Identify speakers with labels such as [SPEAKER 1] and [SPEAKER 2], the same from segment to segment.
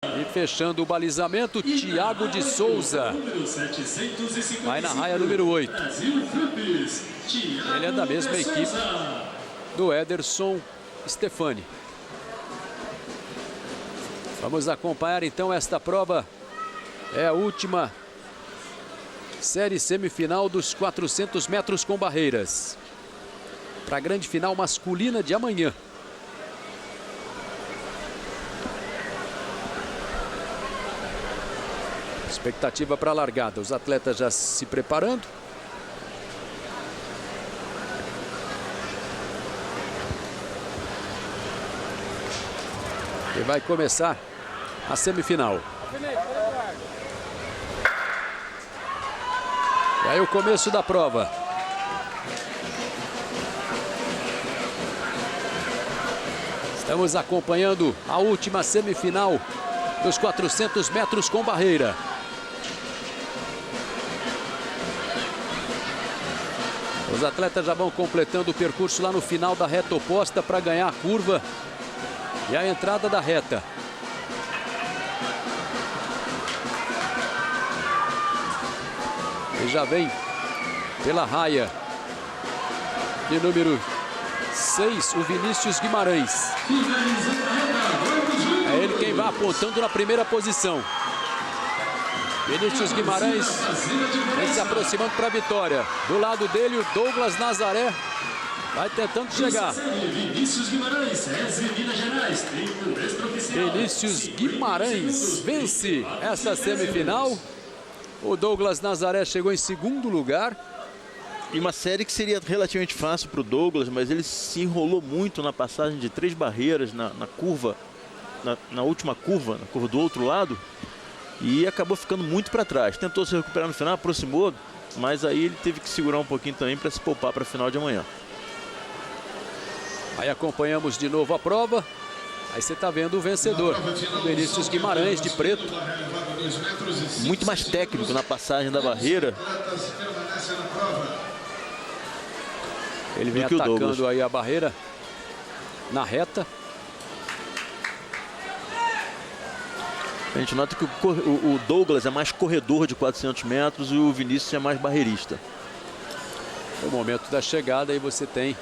[SPEAKER 1] E fechando o balizamento, Thiago de Souza. Vai na raia número 8. Ele é da mesma equipe do Ederson Stefani. Vamos acompanhar então esta prova. É a última série semifinal dos 400 metros com barreiras. Para a grande final masculina de amanhã. Expectativa para a largada. Os atletas já se preparando. E vai começar a semifinal. E aí o começo da prova. Estamos acompanhando a última semifinal dos 400 metros com barreira. Os atletas já vão completando o percurso lá no final da reta oposta para ganhar a curva e a entrada da reta. E já vem pela raia de número 6, o Vinícius Guimarães. É ele quem vai apontando na primeira posição. Vinícius Guimarães vem se aproximando para a vitória. Do lado dele, o Douglas Nazaré vai tentando chegar. Vinícius Guimarães vence essa semifinal. O Douglas Nazaré chegou em segundo lugar.
[SPEAKER 2] E uma série que seria relativamente fácil para o Douglas, mas ele se enrolou muito na passagem de 3 barreiras na curva, na última curva, na curva do outro lado. E acabou ficando muito para trás. Tentou se recuperar no final, aproximou, mas aí ele teve que segurar um pouquinho também para se poupar para a final de amanhã.
[SPEAKER 1] Aí acompanhamos de novo a prova. Aí você está vendo o vencedor, o Vinícius Guimarães, de preto.
[SPEAKER 2] Muito mais técnico na passagem da barreira.
[SPEAKER 1] Ele vem atacando aí a barreira na reta.
[SPEAKER 2] A gente nota que o Douglas é mais corredor de 400 metros e o Vinícius é mais barreirista.
[SPEAKER 1] No momento da chegada aí você tem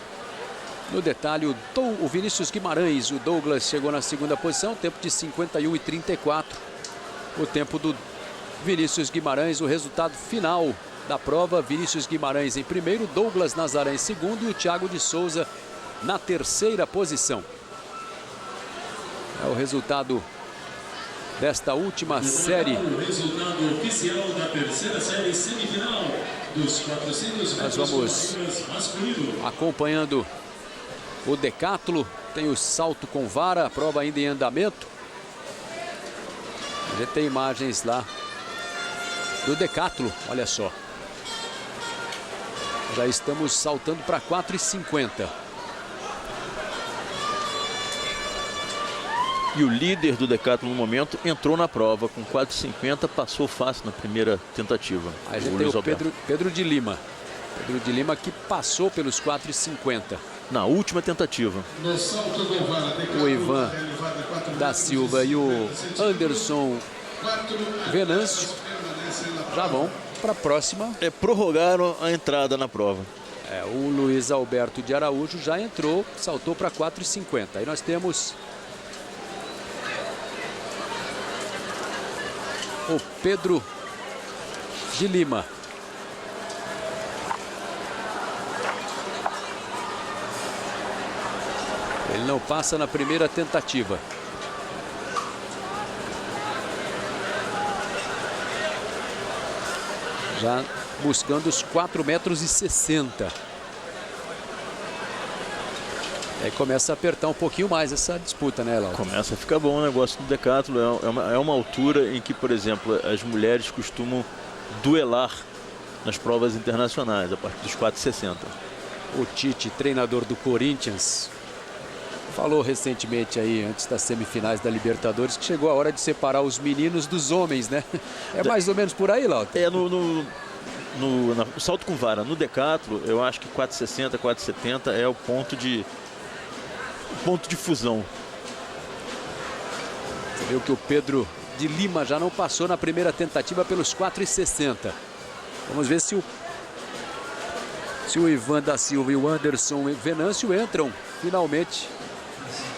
[SPEAKER 1] no detalhe o Vinícius Guimarães. O Douglas chegou na segunda posição, tempo de 51,34. O tempo do Vinícius Guimarães, o resultado final da prova: Vinícius Guimarães em primeiro, Douglas Nazaré em segundo e o Thiago de Souza na terceira posição. É o resultado desta última série.
[SPEAKER 3] O resultado oficial da terceira série semifinal dos 400
[SPEAKER 1] Nós
[SPEAKER 3] metros
[SPEAKER 1] vamos
[SPEAKER 3] masculino.
[SPEAKER 1] acompanhando o decatlo. Tem o salto com vara, a prova ainda em andamento. A gente tem imagens lá do decatlo, olha só. Já estamos saltando para 4,50.
[SPEAKER 2] E o líder do decatlo no momento entrou na prova com 4,50, passou fácil na primeira tentativa.
[SPEAKER 1] Aí a gente tem o Pedro de Lima. Pedro de Lima que passou pelos 4,50.
[SPEAKER 2] Na última tentativa.
[SPEAKER 1] O Ivan da Silva e o Anderson Venâncio já vão para a próxima.
[SPEAKER 2] Prorrogaram a entrada na prova.
[SPEAKER 1] O Luiz Alberto de Araújo já entrou, saltou para 4,50. Aí nós temos o Pedro de Lima. Ele não passa na primeira tentativa. Já buscando os 4,60 metros. Aí começa a apertar um pouquinho mais essa disputa, né, Lauro?
[SPEAKER 2] Começa a ficar bom o negócio do decatlo. É uma altura em que, por exemplo, as mulheres costumam duelar nas provas internacionais, a partir dos 4,60.
[SPEAKER 1] O Tite, treinador do Corinthians, falou recentemente aí, antes das semifinais da Libertadores, que chegou a hora de separar os meninos dos homens, né? É mais ou menos por aí, Lauro?
[SPEAKER 2] No salto com vara, no decatlo, eu acho que 4,60, 4,70 é o ponto de fusão.
[SPEAKER 1] Você viu que o Pedro de Lima já não passou na primeira tentativa pelos 4,60. Vamos ver se o Ivan da Silva e o Anderson Venâncio entram finalmente.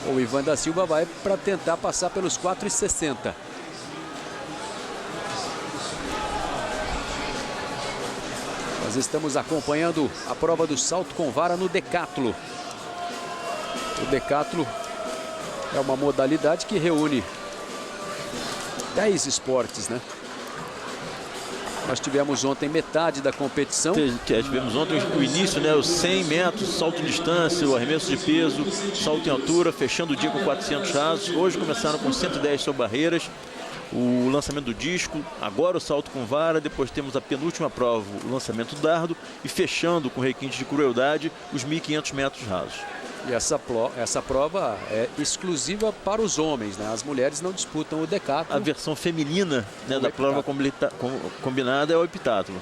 [SPEAKER 1] O Ivan da Silva vai para tentar passar pelos 4,60. Nós estamos acompanhando a prova do salto com vara no decátulo. O decátulo é uma modalidade que reúne 10 esportes, né? Nós tivemos ontem metade da competição.
[SPEAKER 2] Tivemos ontem o início, né? Os 100 metros, salto de distância, o arremesso de peso, salto em altura, fechando o dia com 400 rasos. Hoje começaram com 110 sobre barreiras, o lançamento do disco, agora o salto com vara, depois temos a penúltima prova, o lançamento do dardo e fechando com requinte de crueldade os 1.500 metros rasos.
[SPEAKER 1] E essa prova é exclusiva para os homens, né? As mulheres não disputam o decátulo.
[SPEAKER 2] A versão feminina, né, da prova combinada é o heptátulo.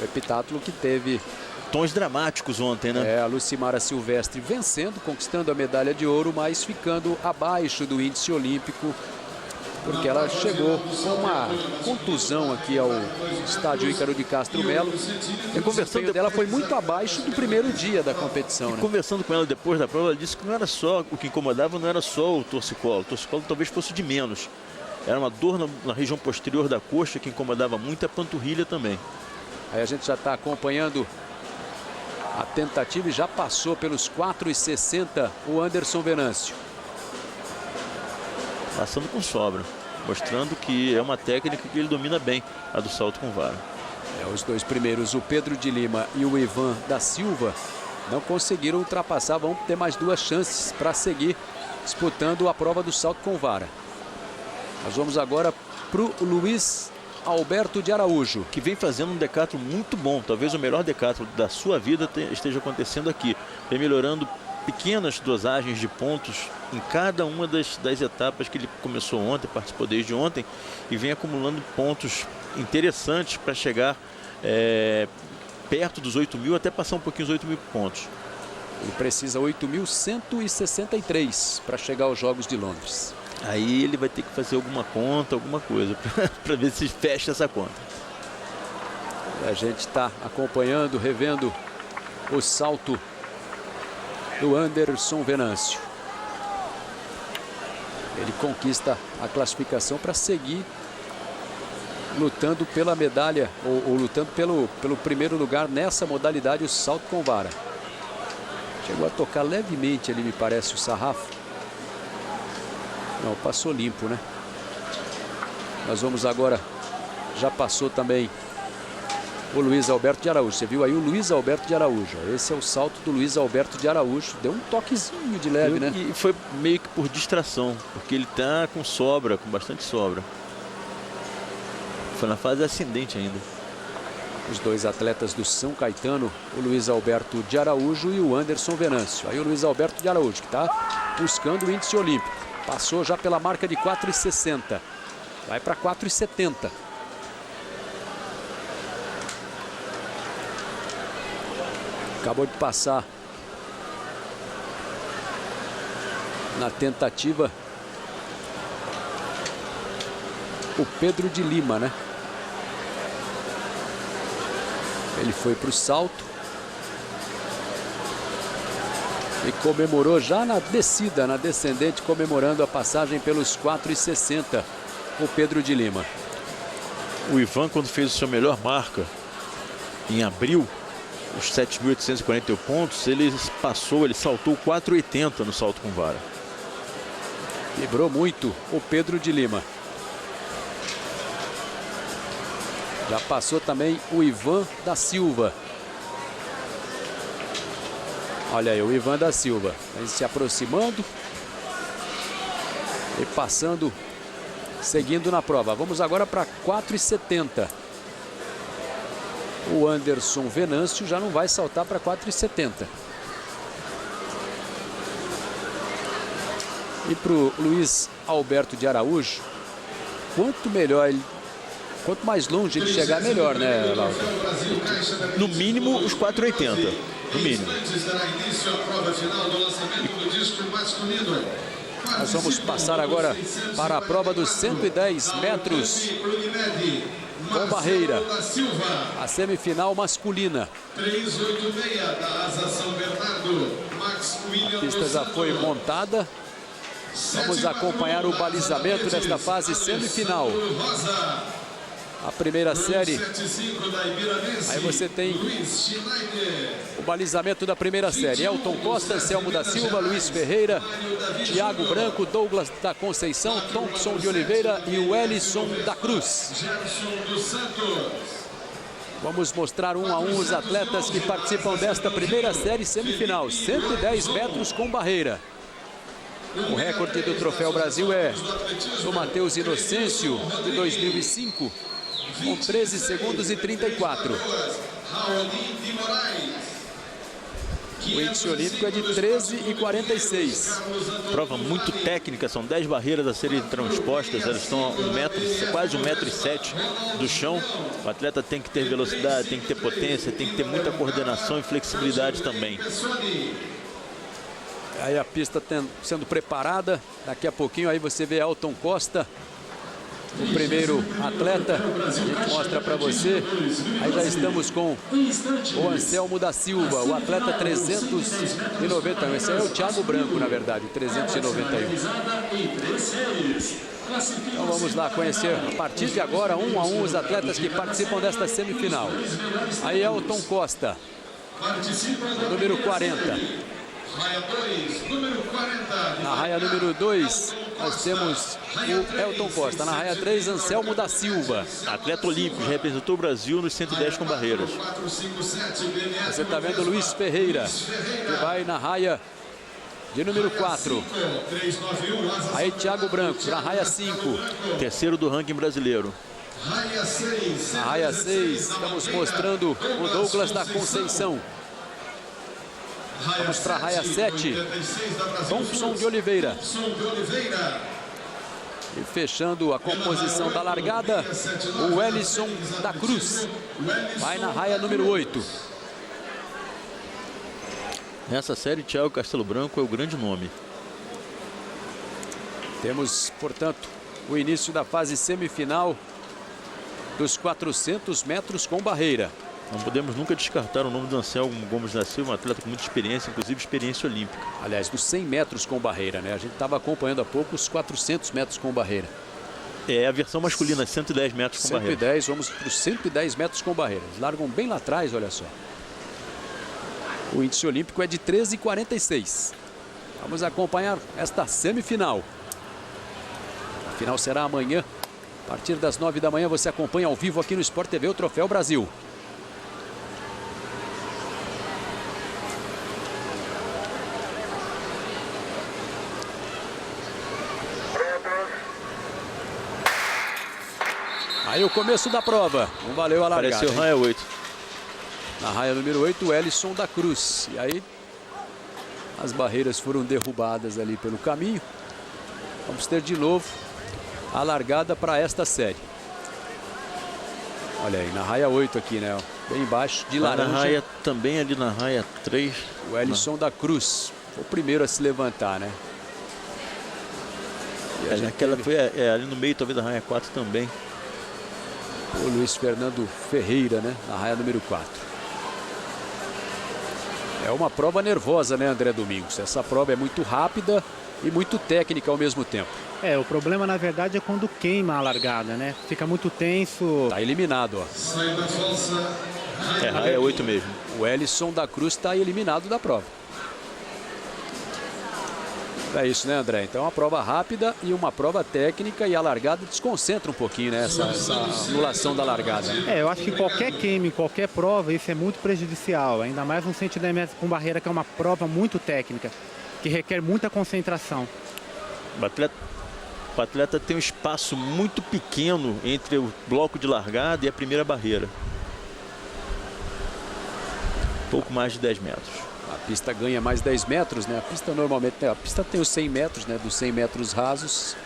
[SPEAKER 1] O heptátulo que teve
[SPEAKER 2] tons dramáticos ontem, né?
[SPEAKER 1] A Lucimara Silvestre vencendo, conquistando a medalha de ouro, mas ficando abaixo do índice olímpico, porque ela chegou com uma contusão aqui ao estádio Ícaro de Castro Melo. E o desempenho dela foi muito abaixo do primeiro dia da competição, né?
[SPEAKER 2] Conversando com ela depois da prova, ela disse que não era só o que incomodava, não era só o torcicolo. O torcicolo talvez fosse de menos. Era uma dor na região posterior da coxa que incomodava muito, a panturrilha também.
[SPEAKER 1] Aí a gente já está acompanhando a tentativa e já passou pelos 4,60 o Anderson Venâncio.
[SPEAKER 2] Passando com sobra, mostrando que é uma técnica que ele domina bem, a do salto com vara.
[SPEAKER 1] Os dois primeiros, o Pedro de Lima e o Ivan da Silva, não conseguiram ultrapassar. Vão ter mais duas chances para seguir disputando a prova do salto com vara. Nós vamos agora para o Luiz Alberto de Araújo,
[SPEAKER 2] que vem fazendo um decátulo muito bom, talvez o melhor decátulo da sua vida esteja acontecendo aqui. Vem melhorando pequenas dosagens de pontos em cada uma das etapas que ele começou ontem, participou desde ontem, e vem acumulando pontos interessantes para chegar perto dos 8.000, até passar um pouquinho os 8.000 pontos.
[SPEAKER 1] Ele precisa 8.163 para chegar aos Jogos de Londres.
[SPEAKER 2] Aí ele vai ter que fazer alguma conta, alguma coisa, para ver se fecha essa conta.
[SPEAKER 1] A gente está acompanhando, revendo o salto do Anderson Venâncio. Ele conquista a classificação para seguir lutando pela medalha, ou lutando pelo primeiro lugar nessa modalidade, o salto com vara. Chegou a tocar levemente ali, me parece, o sarrafo. Não, passou limpo, né? Nós vamos agora, já passou também o Luiz Alberto de Araújo. Você viu aí o Luiz Alberto de Araújo. Esse é o salto do Luiz Alberto de Araújo. Deu um toquezinho de leve, né?
[SPEAKER 2] E foi meio que por distração, porque ele tá com sobra, com bastante sobra. Foi na fase ascendente ainda.
[SPEAKER 1] Os dois atletas do São Caetano, o Luiz Alberto de Araújo e o Anderson Venâncio. Aí o Luiz Alberto de Araújo, que está buscando o índice olímpico. Passou já pela marca de 4,60. Vai para 4,70. Acabou de passar na tentativa o Pedro de Lima, né? Ele foi para o salto e comemorou já na descida, na descendente, comemorando a passagem pelos 4,60, o Pedro de Lima.
[SPEAKER 2] O Ivan, quando fez o seu melhor marca em abril, os 7.841 pontos, ele saltou 4,80 no salto com vara.
[SPEAKER 1] Quebrou muito o Pedro de Lima. Já passou também o Ivan da Silva. Olha aí o Ivan da Silva. Ele se aproximando e passando, seguindo na prova. Vamos agora para 4,70. O Anderson Venâncio já não vai saltar para 4,70. E para o Luiz Alberto de Araújo, quanto melhor ele, quanto mais longe ele chegar, melhor, né, Lauro?
[SPEAKER 2] No mínimo os 4,80. No mínimo.
[SPEAKER 1] Nós vamos passar agora para a prova dos 110 metros com barreira. A semifinal masculina. A pista já foi montada. Vamos acompanhar o balizamento desta fase semifinal. A primeira série. Aí você tem o balizamento da primeira série. Elton Costa, Anselmo da Silva, Luiz Ferreira, Thiago Branco, Douglas da Conceição, Thompson de Oliveira e o Wellison da Cruz. Vamos mostrar um a um os atletas que participam desta primeira série semifinal. 110 metros com barreira. O recorde do Troféu Brasil é do Matheus Inocêncio, de 2005. Com 13 segundos e 34. O índice olímpico é de 13 e 46.
[SPEAKER 2] Prova muito técnica, são 10 barreiras a serem transpostas. Elas estão a quase 1,7 m do chão. O atleta tem que ter velocidade, tem que ter potência, tem que ter muita coordenação e flexibilidade também.
[SPEAKER 1] Aí a pista sendo preparada. Daqui a pouquinho aí você vê Elton Costa, o primeiro atleta. A gente mostra para você. Aí já estamos com o Anselmo da Silva, o atleta 391. Esse é o Thiago Branco, na verdade, 391. Então vamos lá conhecer a partir de agora, um a um, os atletas que participam desta semifinal. Aí Elton Costa, número 40. Na raia número 2, nós temos o Elton Costa. Na raia 3, Anselmo da Silva.
[SPEAKER 2] Atleta olímpico, representou o Brasil nos 110 com barreiras.
[SPEAKER 1] Você está vendo o Luiz Ferreira, que vai na raia de número 4. Aí Thiago Branco, na raia 5.
[SPEAKER 2] Terceiro do ranking brasileiro.
[SPEAKER 1] Na raia 6, estamos mostrando o Douglas da Conceição. Vamos para a raia 7, Thompson de Oliveira. E fechando a composição da largada, o Wellison da Cruz. Vai na raia número 8.
[SPEAKER 2] Nessa série, Thiago Castelo Branco é o grande nome.
[SPEAKER 1] Temos, portanto, o início da fase semifinal dos 400 metros com barreira.
[SPEAKER 2] Não podemos nunca descartar o nome do Anselmo Gomes da Silva, um atleta com muita experiência, inclusive experiência olímpica.
[SPEAKER 1] Aliás, dos 100 metros com barreira, né? A gente estava acompanhando há pouco os 400 metros com barreira.
[SPEAKER 2] É a versão masculina, 110 metros com barreira.
[SPEAKER 1] 110, vamos para os 110 metros com barreira. Eles largam bem lá atrás, olha só. O índice olímpico é de 13,46. Vamos acompanhar esta semifinal. A final será amanhã. A partir das 9 da manhã você acompanha ao vivo aqui no Sport TV o Troféu Brasil. Aí o começo da prova. Não valeu a largada.
[SPEAKER 2] Apareceu raia 8.
[SPEAKER 1] Na raia número 8, o Wellison da Cruz. E aí as barreiras foram derrubadas ali pelo caminho. Vamos ter de novo a largada para esta série. Olha aí, na raia 8 aqui, né? Bem embaixo, de laranja.
[SPEAKER 2] Na raia, também ali na raia 3.
[SPEAKER 1] O Wellison da Cruz. Foi o primeiro a se levantar, né?
[SPEAKER 2] Aquela foi ali no meio, talvez, da raia 4 também.
[SPEAKER 1] O Luiz Fernando Ferreira, né? Na raia número 4. É uma prova nervosa, né, André Domingos? Essa prova é muito rápida e muito técnica ao mesmo tempo.
[SPEAKER 4] O problema, na verdade, é quando queima a largada, né? Fica muito tenso.
[SPEAKER 1] Tá eliminado, ó.
[SPEAKER 2] É raia 8 mesmo.
[SPEAKER 1] O Wellison da Cruz está eliminado da prova. É isso, né, André? Então, uma prova rápida e uma prova técnica, e a largada desconcentra um pouquinho, né? Essa anulação da largada.
[SPEAKER 4] Eu acho que qualquer queime, qualquer prova, isso é muito prejudicial. Ainda mais um 110 metros com barreira, que é uma prova muito técnica, que requer muita concentração.
[SPEAKER 2] O atleta tem um espaço muito pequeno entre o bloco de largada e a primeira barreira. Pouco mais de 10 metros.
[SPEAKER 1] A pista ganha mais 10 metros, né? A pista normalmente, a pista tem os 100 metros, né? Dos 100 metros rasos.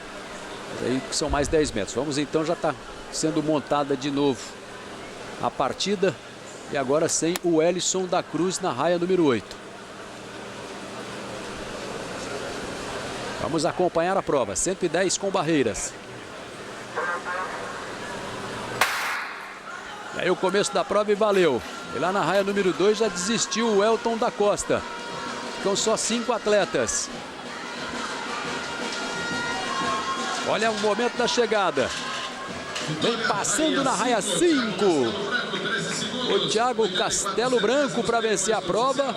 [SPEAKER 1] Aí são mais 10 metros. Vamos então, já está sendo montada de novo a partida. E agora sem o Wellison da Cruz na raia número 8. Vamos acompanhar a prova. 110 com barreiras. E aí o começo da prova e valeu. E lá na raia número 2 já desistiu o Elton da Costa. Ficam só 5 atletas. Olha o momento da chegada. Vem passando na raia 5. O Thiago Castelo Branco para vencer a prova.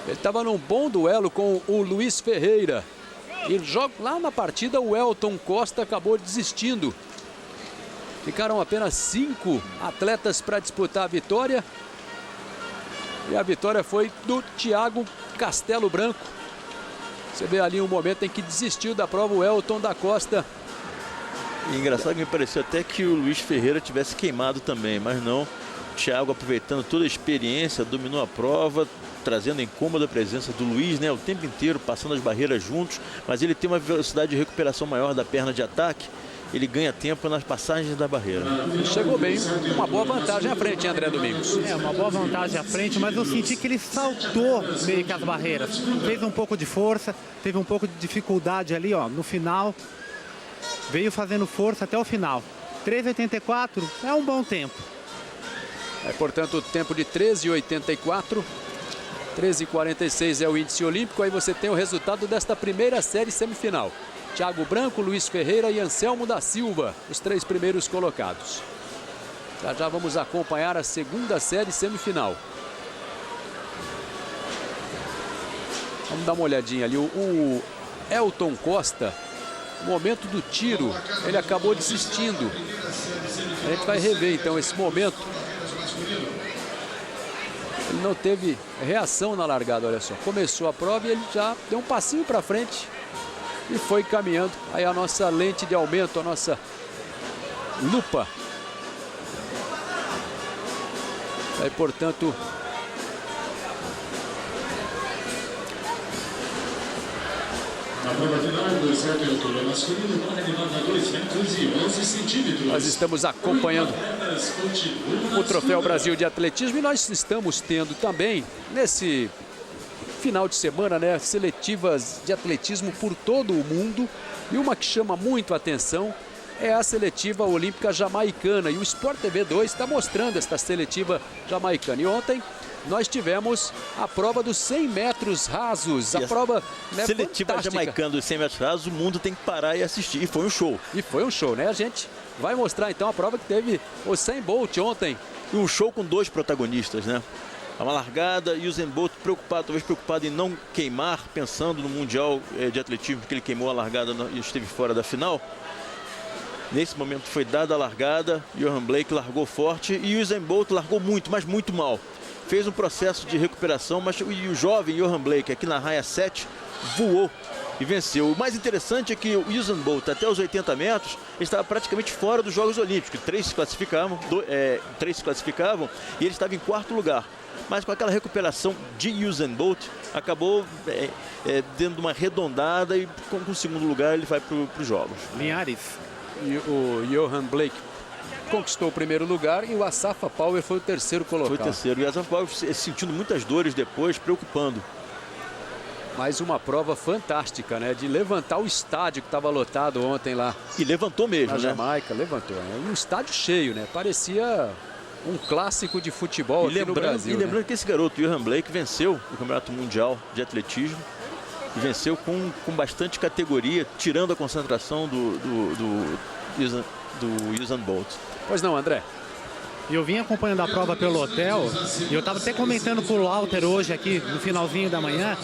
[SPEAKER 1] Ele estava num bom duelo com o Luiz Ferreira. E lá na partida o Elton Costa acabou desistindo. Ficaram apenas 5 atletas para disputar a vitória. E a vitória foi do Thiago Castelo Branco. Você vê ali um momento em que desistiu da prova o Elton da Costa.
[SPEAKER 2] E engraçado que me pareceu até que o Luiz Ferreira tivesse queimado também, mas não. O Thiago, aproveitando toda a experiência, dominou a prova, trazendo em cômoda a presença do Luiz, né, o tempo inteiro, passando as barreiras juntos, mas ele tem uma velocidade de recuperação maior da perna de ataque. Ele ganha tempo nas passagens da barreira.
[SPEAKER 1] Chegou bem, uma boa vantagem à frente, André Domingos.
[SPEAKER 4] É, uma boa vantagem à frente, mas eu senti que ele saltou meio que as barreiras. Fez um pouco de força, teve um pouco de dificuldade ali, ó, no final. Veio fazendo força até o final. 3,84 é um bom tempo.
[SPEAKER 1] É, portanto, o tempo de 13,84. 13,46 é o índice olímpico. Aí você tem o resultado desta primeira série semifinal. Thiago Branco, Luiz Ferreira e Anselmo da Silva, os 3 primeiros colocados. Já vamos acompanhar a segunda série semifinal. Vamos dar uma olhadinha ali. O Elton Costa, no momento do tiro, ele acabou desistindo. A gente vai rever então esse momento. Ele não teve reação na largada, olha só. Começou a prova e ele já deu um passinho para frente. E foi caminhando. Aí a nossa lente de aumento, a nossa lupa. Aí, portanto,
[SPEAKER 3] na prova final do salto de altura masculino, marca de nota 2 metros e 11 centímetros.
[SPEAKER 1] Nós estamos acompanhando o Troféu Brasil de Atletismo e nós estamos tendo também, nesse final de semana, né, seletivas de atletismo por todo o mundo. E uma que chama muito a atenção é a seletiva olímpica jamaicana. E o Sport TV 2 está mostrando esta seletiva jamaicana. E ontem nós tivemos a prova dos 100 metros rasos. A prova, né,
[SPEAKER 2] seletiva
[SPEAKER 1] fantástica.
[SPEAKER 2] jamaicana dos 100 metros rasos, o mundo tem que parar e assistir. E foi um show.
[SPEAKER 1] E foi um show, né? A gente vai mostrar então a prova que teve o Usain Bolt ontem.
[SPEAKER 2] E um show com 2 protagonistas, né? Uma largada e o Usain Bolt preocupado, talvez preocupado em não queimar, pensando no Mundial de Atletismo, porque ele queimou a largada e esteve fora da final. Nesse momento foi dada a largada, Johan Blake largou forte e o Usain Bolt largou muito, mas muito mal. Fez um processo de recuperação, mas o jovem Johan Blake aqui na raia 7 voou e venceu. O mais interessante é que o Usain Bolt, até os 80 metros, estava praticamente fora dos Jogos Olímpicos. 3 se classificavam e ele estava em 4º lugar. Mas com aquela recuperação de Usain Bolt, acabou dando uma arredondada e com o 2º lugar ele vai para os Jogos.
[SPEAKER 4] Linhares.
[SPEAKER 1] E o Johan Blake conquistou o 1º lugar e o Asafa Power foi o 3º colocado.
[SPEAKER 2] Foi o 3º. E o Asafa Power sentindo muitas dores depois, preocupando.
[SPEAKER 1] Mais uma prova fantástica, né? De levantar o estádio que estava lotado ontem lá.
[SPEAKER 2] E levantou mesmo,
[SPEAKER 1] na
[SPEAKER 2] né?
[SPEAKER 1] Jamaica, levantou. Né? Um estádio cheio, né? Parecia um clássico de futebol aqui no Brasil.
[SPEAKER 2] E lembrando que esse garoto, Johan Blake, venceu o Campeonato Mundial de Atletismo. E venceu com bastante categoria, tirando a concentração do Usain Bolt.
[SPEAKER 1] Pois não, André?
[SPEAKER 4] E eu vim acompanhando a prova pelo hotel e eu estava até comentando com o Walter hoje aqui, no finalzinho da manhã.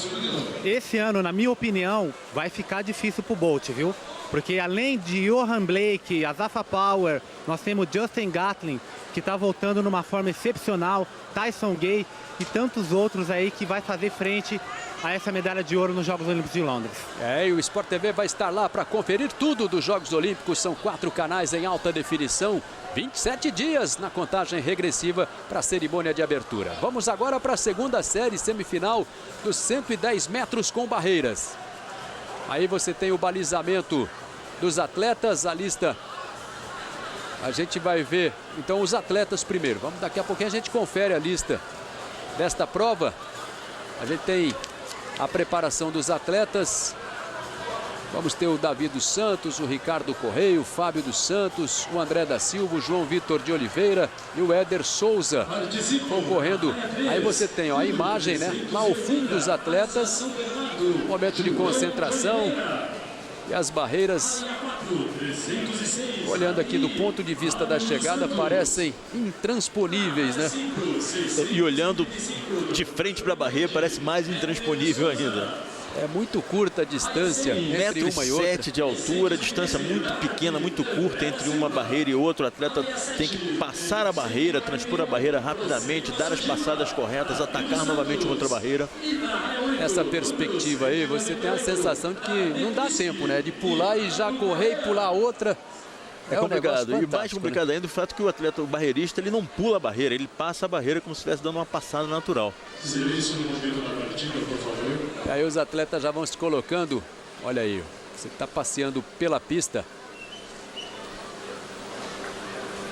[SPEAKER 4] Esse ano, na minha opinião, vai ficar difícil pro Bolt, viu? Porque além de Johan Blake, Asafa Power, nós temos Justin Gatlin, que está voltando numa forma excepcional, Tyson Gay e tantos outros aí que vai fazer frente a essa medalha de ouro nos Jogos Olímpicos de Londres.
[SPEAKER 1] E o Sport TV vai estar lá para conferir tudo dos Jogos Olímpicos. São 4 canais em alta definição, 27 dias na contagem regressiva para a cerimônia de abertura. Vamos agora para a segunda série semifinal dos 110 metros com barreiras. Aí você tem o balizamento dos atletas, a lista. A gente vai ver então os atletas primeiro. Daqui a pouquinho a gente confere a lista desta prova. A gente tem a preparação dos atletas Vamos ter o Davi dos Santos, o Ricardo Correia, o Fábio dos Santos, o André da Silva, o João Vitor de Oliveira e o Éder Souza concorrendo. Aí você tem, ó, a imagem, né? Lá ao fundo os atletas, momento de concentração e as barreiras, olhando aqui do ponto de vista da chegada, parecem intransponíveis, né?
[SPEAKER 2] E olhando de frente para a barreira parece mais intransponível ainda.
[SPEAKER 1] É muito curta a distância entre uma e outra.
[SPEAKER 2] 1,7 m de altura, distância muito pequena, muito curta entre uma barreira e outra. O atleta tem que passar a barreira, transpor a barreira rapidamente, dar as passadas corretas, atacar novamente outra barreira.
[SPEAKER 1] Essa perspectiva aí, você tem a sensação de que não dá tempo, né? De pular e já correr e pular outra.
[SPEAKER 2] É complicado. E mais complicado,
[SPEAKER 1] né?
[SPEAKER 2] ainda o fato que o atleta, o barreirista, ele não pula a barreira, ele passa a barreira como se estivesse dando uma passada natural.
[SPEAKER 3] Silêncio no momento da partida, por favor.
[SPEAKER 1] E aí os atletas já vão se colocando. Olha aí, você está passeando pela pista.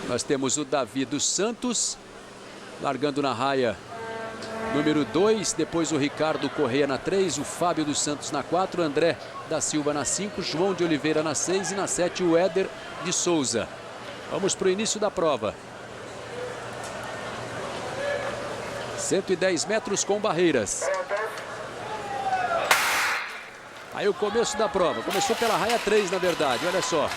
[SPEAKER 1] Nós temos o Davi dos Santos largando na raia número 2, depois o Ricardo Correia na 3, o Fábio dos Santos na 4, André da Silva na 5, João de Oliveira na 6 e na 7 o Éder de Souza. Vamos para o início da prova. 110 metros com barreiras. Aí o começo da prova. Começou pela raia 3, na verdade. Olha só.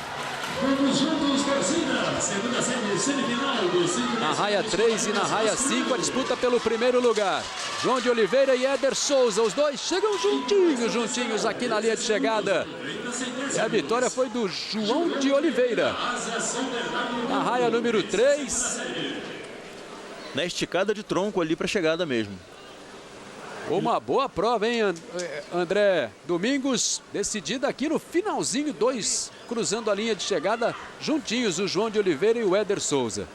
[SPEAKER 3] Vamos juntos, torcida. Segunda semifinal do 5.
[SPEAKER 1] Na raia 3 e na raia 5, a disputa pelo primeiro lugar. João de Oliveira e Éder Souza. Os dois chegam juntinhos aqui na linha de chegada. E a vitória foi do João de Oliveira. Na raia número 3.
[SPEAKER 2] Na esticada de tronco ali para a chegada mesmo.
[SPEAKER 1] Uma boa prova, hein, André Domingos? Decidida aqui no finalzinho, 2 cruzando a linha de chegada juntinhos, o João de Oliveira e o Éder Souza.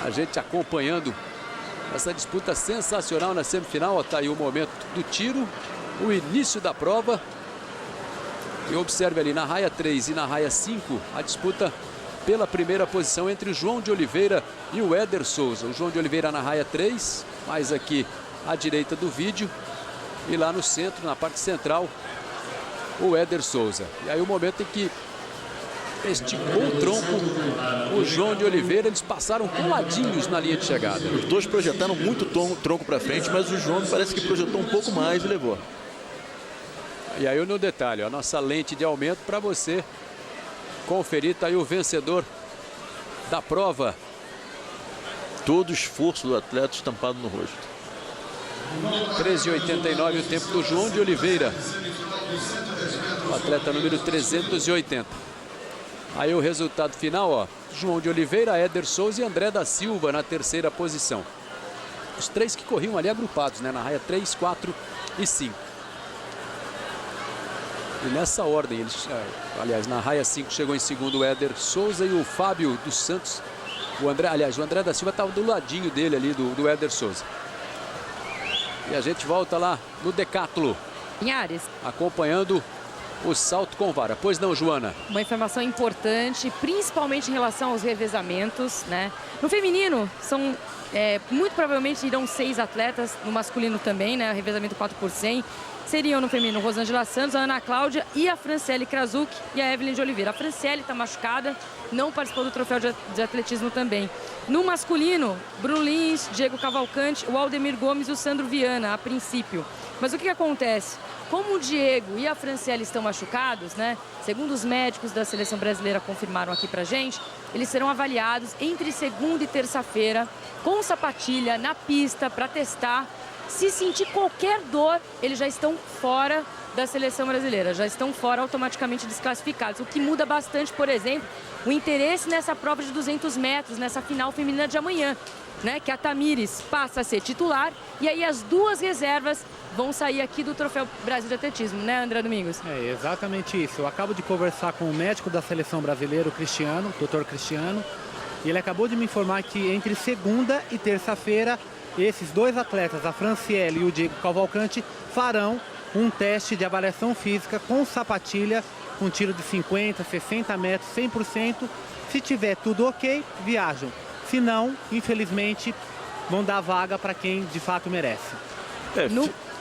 [SPEAKER 1] A gente acompanhando essa disputa sensacional na semifinal. Está aí o momento do tiro, o início da prova. E observe ali na raia 3 e na raia 5 a disputa pela primeira posição entre o João de Oliveira e o Éder Souza. O João de Oliveira na raia 3, mais aqui à direita do vídeo. E lá no centro, na parte central, o Éder Souza. E aí o momento em que esticou o tronco, o João de Oliveira, eles passaram coladinhos na linha de chegada.
[SPEAKER 2] Os dois projetaram muito tronco para frente, mas o João parece que projetou um pouco mais e levou.
[SPEAKER 1] E aí no detalhe, a nossa lente de aumento para você conferir, tá aí o vencedor da prova.
[SPEAKER 2] Todo o esforço do atleta estampado no rosto.
[SPEAKER 1] 13,89 o tempo do João de Oliveira. O atleta número 380. Aí o resultado final, ó. João de Oliveira, Éder Souza e André da Silva na terceira posição. Os três que corriam ali agrupados, né? Na raia 3, 4 e 5. E nessa ordem, eles, aliás, na raia 5 chegou em segundo o Éder Souza e o Fábio dos Santos. O André da Silva estava do ladinho dele ali, do Éder Souza. E a gente volta lá no decátulo,
[SPEAKER 5] Linhares,
[SPEAKER 1] acompanhando o salto com vara. Pois não, Joana?
[SPEAKER 5] uma informação importante, principalmente em relação aos revezamentos, né? No feminino, muito provavelmente irão 6 atletas, no masculino também, né? Revezamento 4x100. Seriam no feminino Rosângela Santos, a Ana Cláudia e a Franciele Krasuk e a Evelyn de Oliveira. A Franciele está machucada, não participou do troféu de atletismo também. No masculino, Bruno Lins, Diego Cavalcante, o Aldemir Gomes e o Sandro Viana, a princípio. Mas o que acontece? Como o Diego e a Franciele estão machucados, né? Segundo os médicos da seleção brasileira confirmaram aqui pra gente, eles serão avaliados entre segunda e terça-feira com sapatilha na pista para testar. Se sentir qualquer dor, eles já estão fora da seleção brasileira, já estão fora automaticamente desclassificados. O que muda bastante, por exemplo, o interesse nessa prova de 200 metros, nessa final feminina de amanhã, né? Que a Tamires passa a ser titular e aí as 2 reservas vão sair aqui do Troféu Brasil de Atletismo, né, André Domingos?
[SPEAKER 4] É exatamente isso. Eu acabo de conversar com o médico da seleção brasileira, o Cristiano, o Dr. Cristiano, e ele acabou de me informar que entre segunda e terça-feira esses 2 atletas, a Franciele e o Diego Cavalcante, farão um teste de avaliação física com sapatilha, com tiro de 50, 60 metros, 100%. Se tiver tudo ok, viajam. Se não, infelizmente, vão dar vaga para quem de fato merece.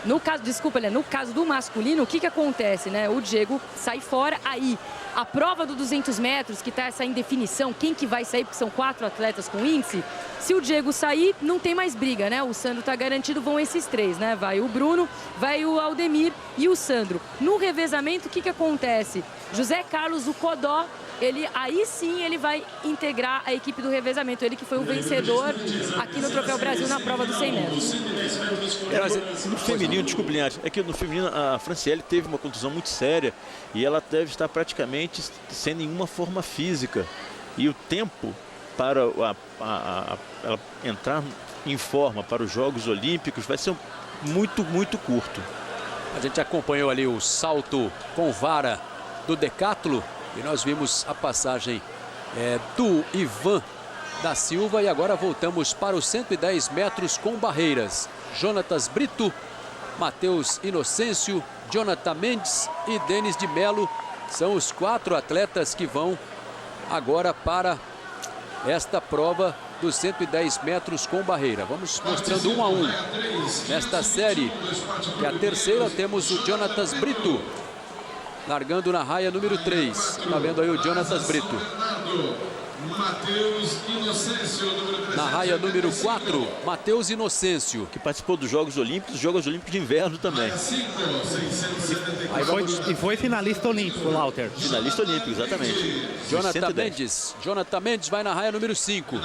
[SPEAKER 5] No caso do masculino, o que acontece, né? O Diego sai fora, aí a prova do 200 metros, que está essa indefinição, quem que vai sair, porque são 4 atletas com índice, se o Diego sair, não tem mais briga, né? O Sandro está garantido, vão esses 3, né? Vai o Bruno, vai o Aldemir e o Sandro. No revezamento, o que acontece? José Carlos, o Codó, aí sim ele vai integrar a equipe do revezamento. Ele que foi o vencedor aqui no Troféu Brasil na prova dos 100 metros.
[SPEAKER 2] No feminino, desculpe, Linhares, é que no feminino a Franciele teve uma contusão muito séria e ela deve estar praticamente sem nenhuma forma física. E o tempo para ela entrar em forma para os Jogos Olímpicos vai ser muito, muito curto.
[SPEAKER 1] A gente acompanhou ali o salto com vara do decátulo e nós vimos a passagem do Ivan da Silva. E agora voltamos para os 110 metros com barreiras. Jonatas Brito, Matheus Inocêncio, Jonathan Mendes e Denis de Melo são os 4 atletas que vão agora para esta prova dos 110 metros com barreira. Vamos mostrando 1 a 1 nesta série, que é a terceira. Temos o Jonatas Brito largando na raia número 3. Está vendo aí o Jonatas Brito. Na raia número 4, Matheus Inocêncio,
[SPEAKER 2] que participou dos Jogos Olímpicos de Inverno também.
[SPEAKER 4] E foi finalista olímpico, Lauter.
[SPEAKER 2] Finalista olímpico, exatamente.
[SPEAKER 1] Jonathan Mendes vai na raia número 5.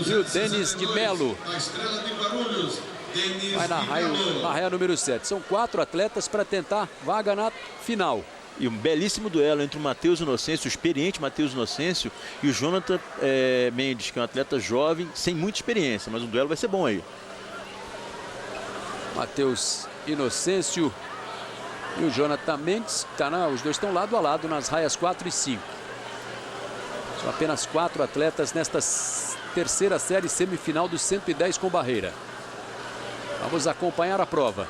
[SPEAKER 1] E o Denis de Melo vai na raia número 7. São 4 atletas para tentar vaga na final.
[SPEAKER 2] E um belíssimo duelo entre o Matheus Inocêncio, o experiente Matheus Inocêncio, e o Jonathan Mendes, que é um atleta jovem, sem muita experiência, mas o duelo vai ser bom aí.
[SPEAKER 1] Matheus Inocêncio e o Jonathan Mendes, os dois estão lado a lado nas raias 4 e 5. São apenas 4 atletas nesta terceira série semifinal dos 110 com barreira. Vamos acompanhar a prova,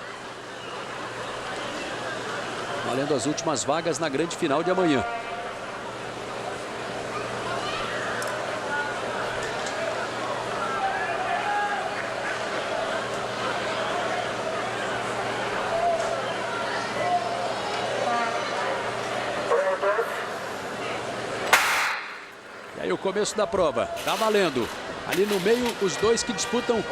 [SPEAKER 1] valendo as últimas vagas na grande final de amanhã. E aí o começo da prova, tá valendo. Ali no meio, os dois que disputam.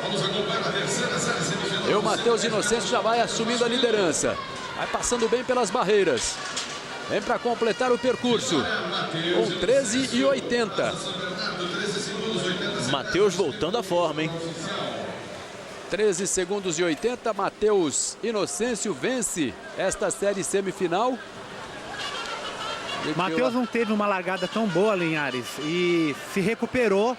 [SPEAKER 1] E o Matheus Inocêncio já vai assumindo a liderança. Vai passando bem pelas barreiras. Vem para completar o percurso. Com 13,80.
[SPEAKER 2] Matheus voltando à forma, hein?
[SPEAKER 1] 13 segundos e 80. Matheus Inocêncio vence esta série semifinal.
[SPEAKER 4] Matheus não teve uma largada tão boa, Linhares, e se recuperou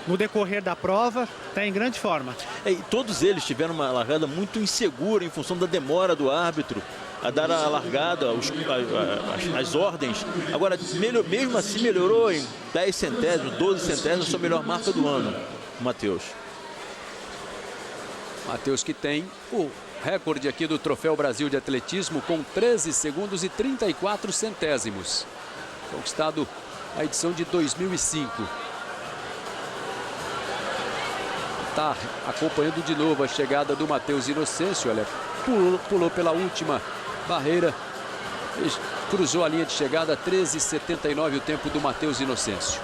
[SPEAKER 4] no decorrer da prova, está em grande forma.
[SPEAKER 2] E todos eles tiveram uma largada muito insegura em função da demora do árbitro a dar a largada, as ordens. Agora, mesmo assim, melhorou em 10 centésimos, 12 centésimos, a sua melhor marca do ano, o Matheus.
[SPEAKER 1] Matheus que tem o recorde aqui do Troféu Brasil de Atletismo com 13 segundos e 34 centésimos. Conquistado na edição de 2005. Está acompanhando de novo a chegada do Matheus Inocêncio. Olha, pulou pela última barreira e cruzou a linha de chegada. 13,79 o tempo do Matheus Inocêncio.